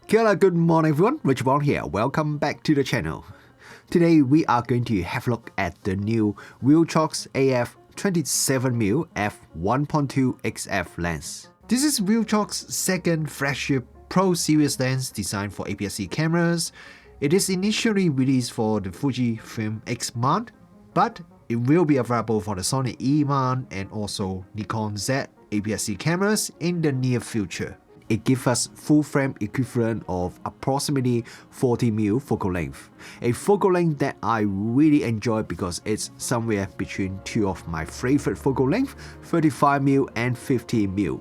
Kia good morning everyone, Richard here. Welcome back to the channel. Today we are going to have a look at the new Viltrox AF 27mm f1.2 XF lens. This is Viltrox's second flagship Pro series lens designed for APS-C cameras. It is initially released for the Fuji Film X mount, but it will be available for the Sony E mount and also Nikon Z APS-C cameras in the near future. It gives us full frame equivalent of approximately 40mm focal length. A focal length that I really enjoy because it's somewhere between two of my favorite focal length, 35mm and 50mm.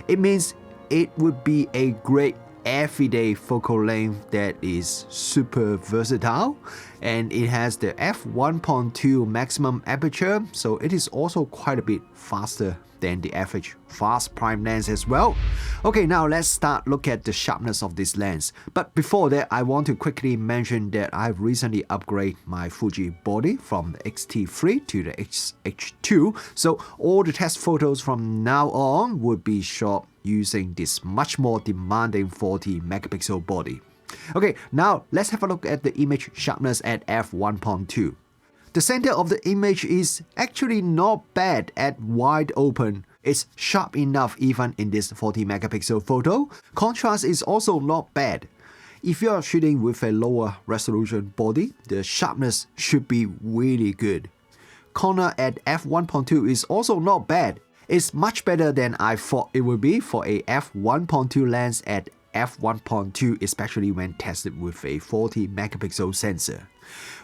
It means it would be a great everyday focal length that is super versatile, and it has the f1.2 maximum aperture, so it is also quite a bit faster than the average fast prime lens as well. Okay, now let's start look at the sharpness of this lens. But before that, I want to quickly mention that I've recently upgraded my Fuji body from the X-T3 to the X-H2, so all the test photos from now on would be shot using this much more demanding 40 megapixel body. Okay, now let's have a look at the image sharpness at f1.2. The center of the image is actually not bad at wide open. It's sharp enough even in this 40 megapixel photo. Contrast is also not bad. If you are shooting with a lower resolution body, the sharpness should be really good. Corner at f1.2 is also not bad. It's much better than I thought it would be for a f1.2 lens at f1.2, especially when tested with a 40 megapixel sensor.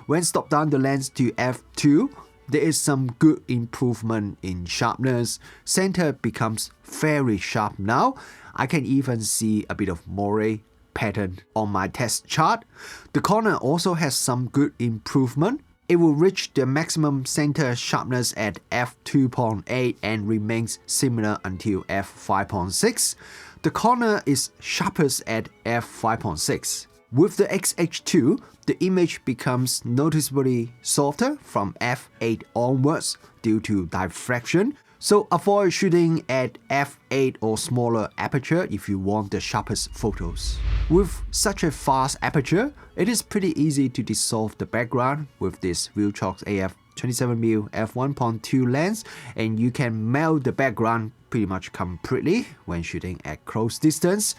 When stop down the lens to f2, there is some good improvement in sharpness. Center becomes very sharp now. I can even see a bit of moire pattern on my test chart. The corner also has some good improvement. It will reach the maximum center sharpness at f2.8 and remains similar until f5.6. The corner is sharpest at f5.6. With the XH2, the image becomes noticeably softer from f8 onwards due to diffraction, so avoid shooting at f8 or smaller aperture if you want the sharpest photos. With such a fast aperture, it is pretty easy to dissolve the background with this Viltrox AF 27mm f1.2 lens, and you can melt the background pretty much completely when shooting at close distance.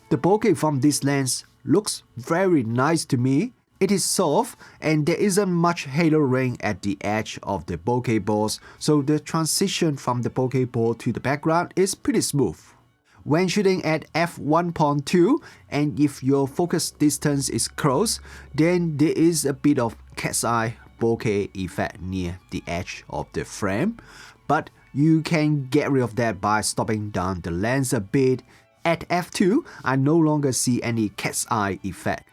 The bokeh from this lens looks very nice to me. It is soft and there isn't much halo ring at the edge of the bokeh balls, so the transition from the bokeh ball to the background is pretty smooth. When shooting at f1.2 and if your focus distance is close, then there is a bit of cat's eye bokeh effect near the edge of the frame, but you can get rid of that by stopping down the lens a bit. At f2, I no longer see any cat's eye effect.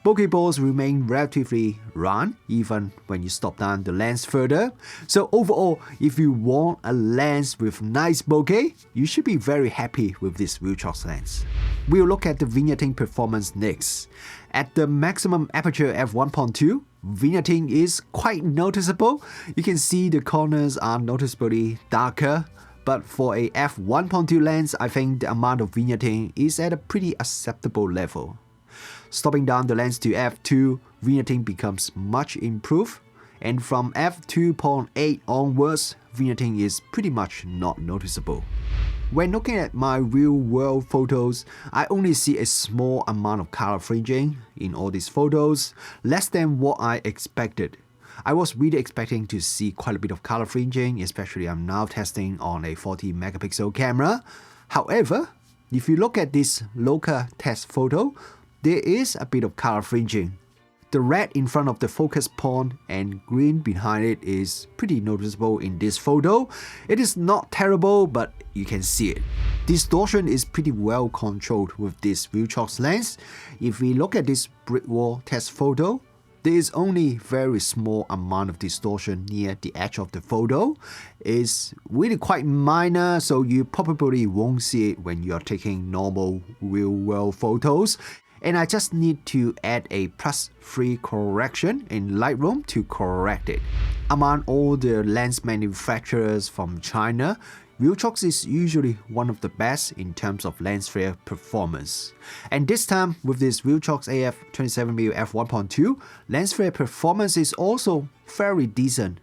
Bokeh balls remain relatively round even when you stop down the lens further. So overall, if you want a lens with nice bokeh, you should be very happy with this Viltrox lens. We'll look at the vignetting performance next. At the maximum aperture f1.2, vignetting is quite noticeable. You can see the corners are noticeably darker. But for a f1.2 lens, I think the amount of vignetting is at a pretty acceptable level. Stopping down the lens to f2, vignetting becomes much improved, and from f2.8 onwards, vignetting is pretty much not noticeable. When looking at my real-world photos, I only see a small amount of color fringing in all these photos, less than what I expected. I was really expecting to see quite a bit of color fringing, especially I'm now testing on a 40 megapixel camera. However, if you look at this local test photo, there is a bit of color fringing. The red in front of the focus point and green behind it is pretty noticeable in this photo. It is not terrible, but you can see it. Distortion is pretty well controlled with this Viltrox lens. If we look at this brick wall test photo, there is only very small amount of distortion near the edge of the photo. It's really quite minor, so you probably won't see it when you're taking normal real-world photos. and I just need to add a +3 correction in Lightroom to correct it. Among all the lens manufacturers from China, Viltrox is usually one of the best in terms of lens flare performance. And this time with this Viltrox AF 27mm f1.2, lens flare performance is also very decent.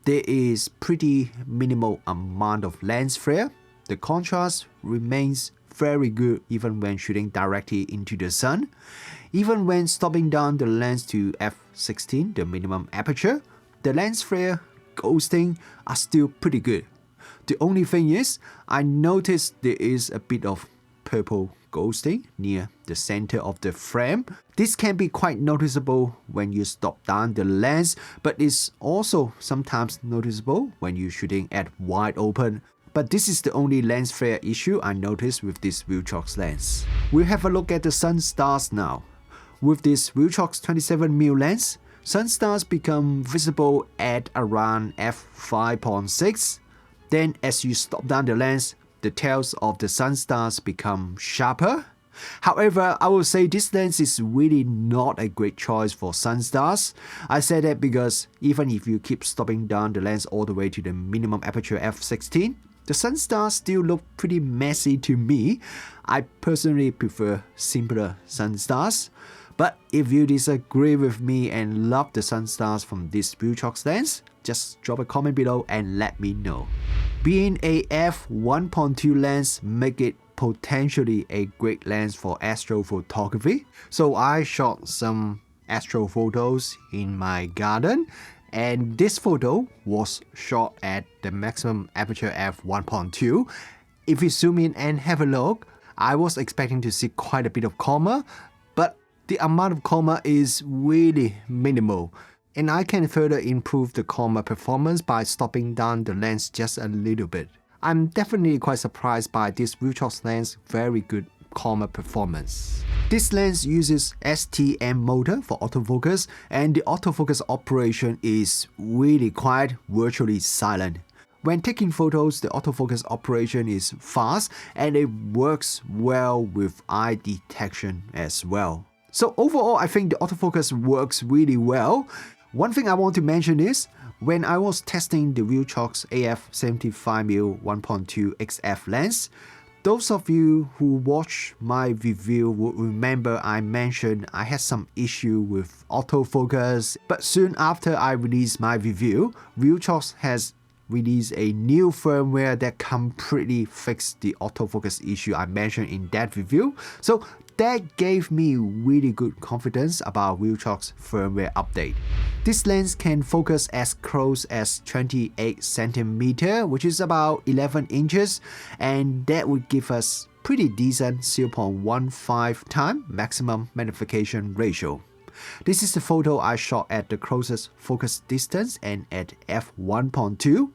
There is pretty minimal amount of lens flare. The contrast remains very good even when shooting directly into the sun. Even when stopping down the lens to f16, the minimum aperture, the lens flare ghosting are still pretty good. The only thing is, I noticed there is a bit of purple ghosting near the center of the frame. This can be quite noticeable when you stop down the lens, but it's also sometimes noticeable when you're shooting at wide open. But this is the only lens flare issue I noticed with this Viltrox lens. We'll have a look at the sun stars now. With this Viltrox 27mm lens, sun stars become visible at around f5.6. Then as you stop down the lens, the tails of the sun stars become sharper. However, I will say this lens is really not a great choice for sun stars. I say that because even if you keep stopping down the lens all the way to the minimum aperture f16, the sun stars still look pretty messy to me. I personally prefer simpler sun stars. But if you disagree with me and love the sun stars from this Viltrox lens, just drop a comment below and let me know. Being a f1.2 lens make it potentially a great lens for astrophotography. So I shot some astro photos in my garden, and this photo was shot at the maximum aperture f1.2. If we zoom in and have a look, I was expecting to see quite a bit of chroma, but the amount of chroma is really minimal. And I can further improve the chroma performance by stopping down the lens just a little bit. I'm definitely quite surprised by this Viltrox lens very good chroma performance. This lens uses STM motor for autofocus, and the autofocus operation is really quiet, virtually silent. When taking photos, the autofocus operation is fast and it works well with eye detection as well. So overall, I think the autofocus works really well. One thing I want to mention is, when I was testing the Viltrox AF 75mm 1.2 XF lens, those of you who watched my review would remember I mentioned I had some issue with autofocus, but soon after I released my review, Viltrox has released a new firmware that completely fixed the autofocus issue I mentioned in that review. So that gave me really good confidence about Viltrox firmware update. This lens can focus as close as 28 cm, which is about 11 inches, and that would give us pretty decent 0.15 time maximum magnification ratio. This is the photo I shot at the closest focus distance and at f1.2.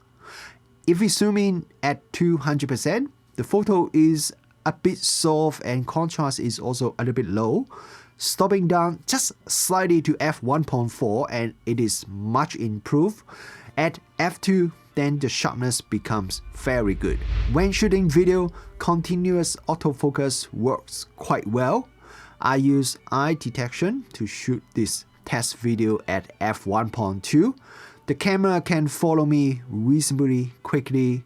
If we zoom in at 200%, the photo is a bit soft and contrast is also a little bit low. Stopping down just slightly to f1.4 and it is much improved. At f2, then the sharpness becomes very good. When shooting video, continuous autofocus works quite well. I use eye detection to shoot this test video at f1.2. The camera can follow me reasonably quickly.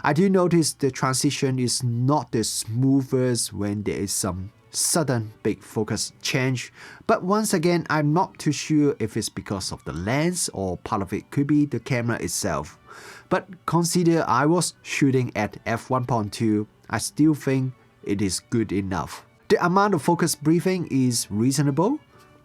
I do notice the transition is not the smoothest when there is some sudden big focus change, but once again I'm not too sure if it's because of the lens or part of it could be the camera itself. But consider I was shooting at f1.2, I still think it is good enough. The amount of focus briefing is reasonable.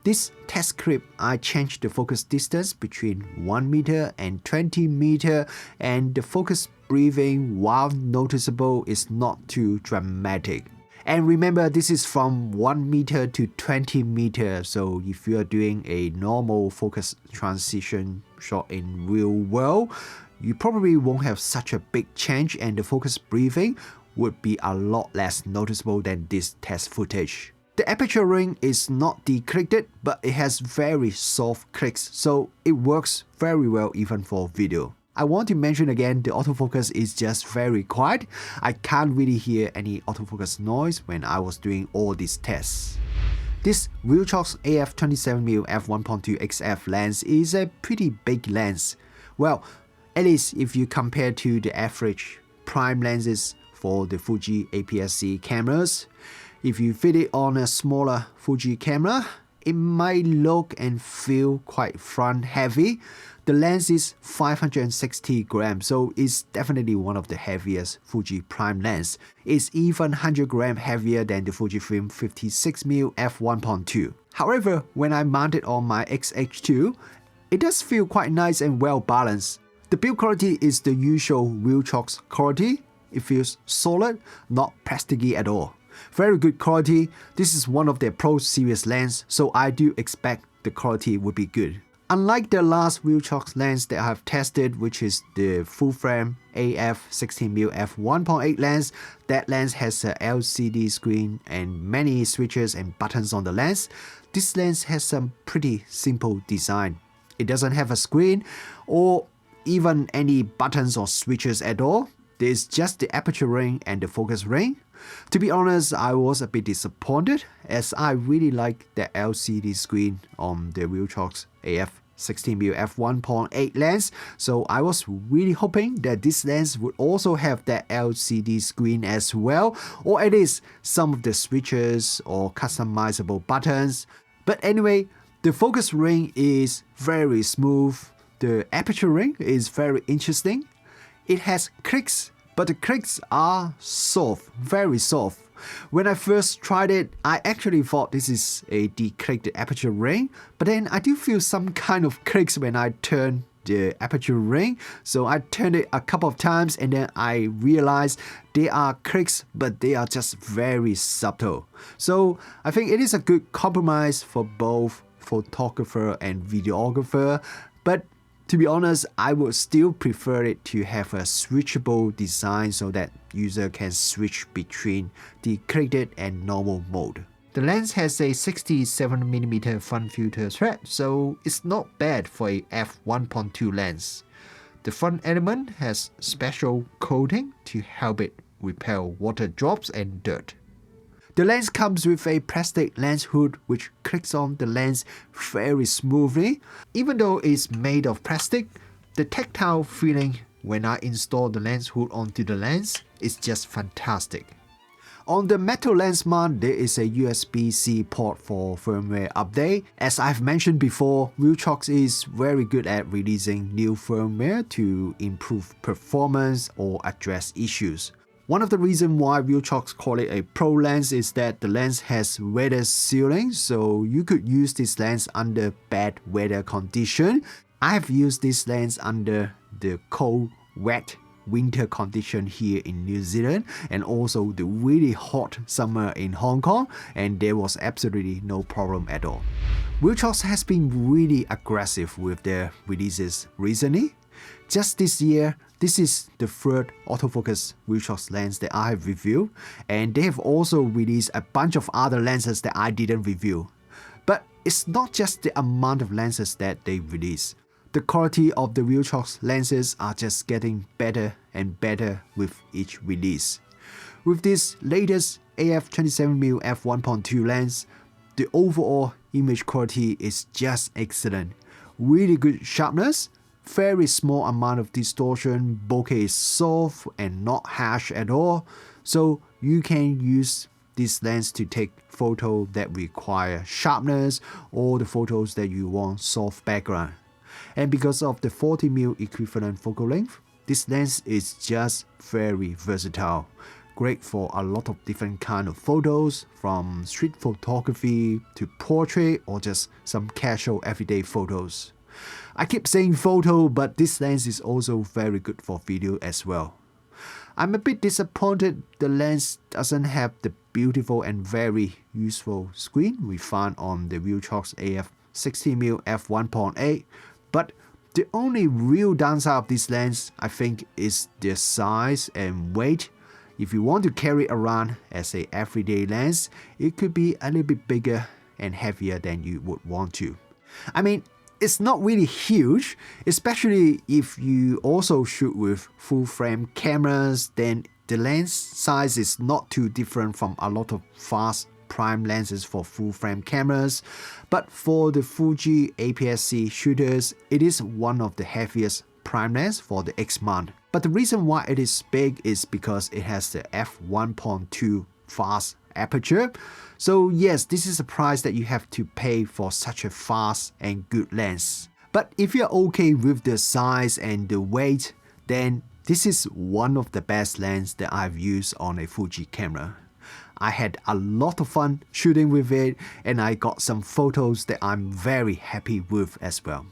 This test clip, I changed the focus distance between 1 meter and 20 meter, and the focus briefing, while noticeable, is not too dramatic. And remember, this is from 1 meter to 20 meter, so if you are doing a normal focus transition shot in real world, you probably won't have such a big change, and the focus briefing would be a lot less noticeable than this test footage. The aperture ring is not declicked, but it has very soft clicks, so it works very well even for video. I want to mention again, the autofocus is just very quiet. I can't really hear any autofocus noise when I was doing all these tests. This Viltrox AF27mm f1.2 XF lens is a pretty big lens. Well, at least if you compare to the average prime lenses for the Fuji APS-C cameras. If you fit it on a smaller Fuji camera, it might look and feel quite front heavy. The lens is 560 grams, so it's definitely one of the heaviest Fuji prime lens. It's even 100 grams heavier than the Fujifilm 56mm f1.2. However, when I mount it on my XH2, it does feel quite nice and well balanced. The build quality is the usual Viltrox quality. It feels solid, not plasticky at all. Very good quality. This is one of their Pro series lens, so I do expect the quality would be good. Unlike the last Viltrox lens that I have tested, which is the full frame AF 16mm f1.8 lens, that lens has a LCD screen and many switches and buttons on the lens. This lens has some pretty simple design. It doesn't have a screen or even any buttons or switches at all. There's just the aperture ring and the focus ring. To be honest, I was a bit disappointed as I really like the LCD screen on the Viltrox AF 16mm f1.8 lens, so I was really hoping that this lens would also have that LCD screen as well, or at least some of the switches or customizable buttons. But anyway, the focus ring is very smooth. The aperture ring is very interesting. It has clicks, but the clicks are soft, very soft. When I first tried it, I actually thought this is a declicked aperture ring, but then I do feel some kind of clicks when I turn the aperture ring. So I turned it a couple of times and then I realized they are clicks, but they are just very subtle. So I think it is a good compromise for both photographer and videographer, but to be honest, I would still prefer it to have a switchable design so that user can switch between declicked and normal mode. The lens has a 67mm front filter thread, so it's not bad for a f1.2 lens. The front element has special coating to help it repel water drops and dirt. The lens comes with a plastic lens hood which clicks on the lens very smoothly. Even though it's made of plastic, the tactile feeling when I install the lens hood onto the lens is just fantastic. On the metal lens mount, there is a USB-C port for firmware update. As I've mentioned before, Viltrox is very good at releasing new firmware to improve performance or address issues. One of the reasons why Viltrox call it a pro lens is that the lens has weather sealing, so you could use this lens under bad weather condition. I have used this lens under the cold, wet winter condition here in New Zealand and also the really hot summer in Hong Kong, and there was absolutely no problem at all. Viltrox has been really aggressive with their releases recently. Just this year, this is the third autofocus Viltrox lens that I have reviewed, and they have also released a bunch of other lenses that I didn't review. But it's not just the amount of lenses that they release. The quality of the Viltrox lenses are just getting better and better with each release. With this latest AF27mm f1.2 lens, the overall image quality is just excellent. Really good sharpness, very small amount of distortion, bokeh is soft and not harsh at all, so you can use this lens to take photos that require sharpness or the photos that you want soft background. And because of the 40mm equivalent focal length, this lens is just very versatile. Great for a lot of different kind of photos, from street photography to portrait or just some casual everyday photos. I keep saying photo, but this lens is also very good for video as well. I'm a bit disappointed the lens doesn't have the beautiful and very useful screen we found on the Viltrox AF 16mm f1.8, but the only real downside of this lens, I think, is the size and weight. If you want to carry it around as an everyday lens, it could be a little bit bigger and heavier than you would want to. I mean, it's not really huge, especially if you also shoot with full frame cameras, then the lens size is not too different from a lot of fast prime lenses for full frame cameras, but for the Fuji APS-C shooters, it is one of the heaviest prime lens for the X mount. But the reason why it is big is because it has the f1.2 fast aperture. So yes, this is a price that you have to pay for such a fast and good lens. But if you're okay with the size and the weight, then this is one of the best lenses that I've used on a Fuji camera. I had a lot of fun shooting with it, and I got some photos that I'm very happy with as well.